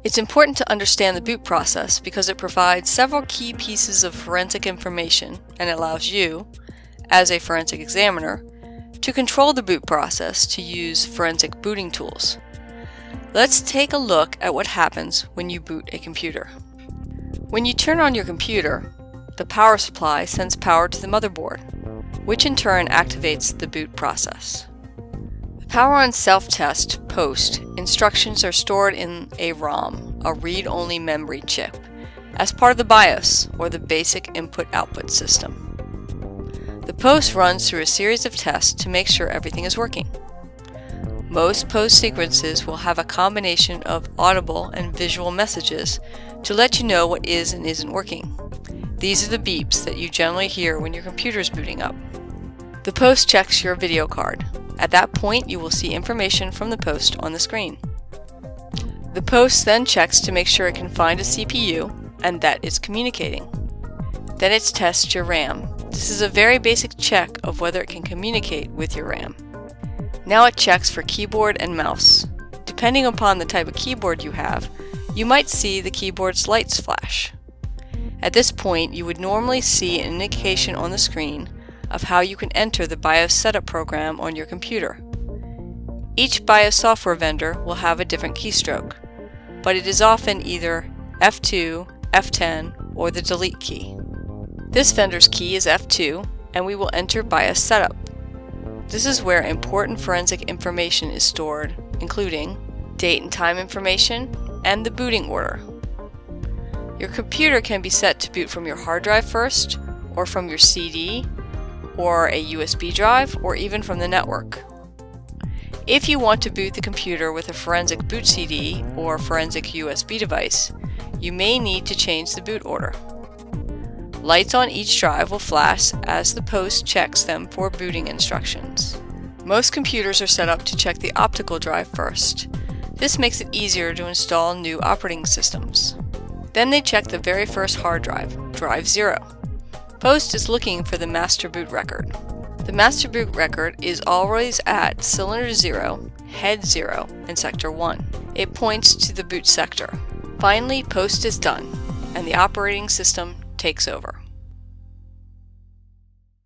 It's important to understand the boot process because it provides several key pieces of forensic information and allows you, as a forensic examiner, to control the boot process to use forensic booting tools. Let's take a look at what happens when you boot a computer. When you turn on your computer, the power supply sends power to the motherboard, which in turn activates the boot process. The Power On Self-Test post instructions are stored in a ROM, a read-only memory chip, as part of the BIOS, or the Basic Input-Output System. The post runs through a series of tests to make sure everything is working. Most post sequences will have a combination of audible and visual messages to let you know what is and isn't working. These are the beeps that you generally hear when your computer is booting up. The post checks your video card. At that point, you will see information from the post on the screen. The post then checks to make sure it can find a CPU and that it's communicating. Then it tests your RAM. This is a very basic check of whether it can communicate with your RAM. Now it checks for keyboard and mouse. Depending upon the type of keyboard you have, you might see the keyboard's lights flash. At this point, you would normally see an indication on the screen of how you can enter the BIOS setup program on your computer. Each BIOS software vendor will have a different keystroke, but it is often either F2, F10, or the delete key. This vendor's key is F2, and we will enter BIOS setup. This is where important forensic information is stored, including date and time information and the booting order. Your computer can be set to boot from your hard drive first, or from your CD, or a USB drive, or even from the network. If you want to boot the computer with a forensic boot CD or forensic USB device, you may need to change the boot order. Lights on each drive will flash as the post checks them for booting instructions. Most computers are set up to check the optical drive first. This makes it easier to install new operating systems. Then they check the very first hard drive, drive 0. Post is looking for the master boot record. The master boot record is always at cylinder 0, head 0, and sector 1. It points to the boot sector. Finally, post is done, and the operating system takes over.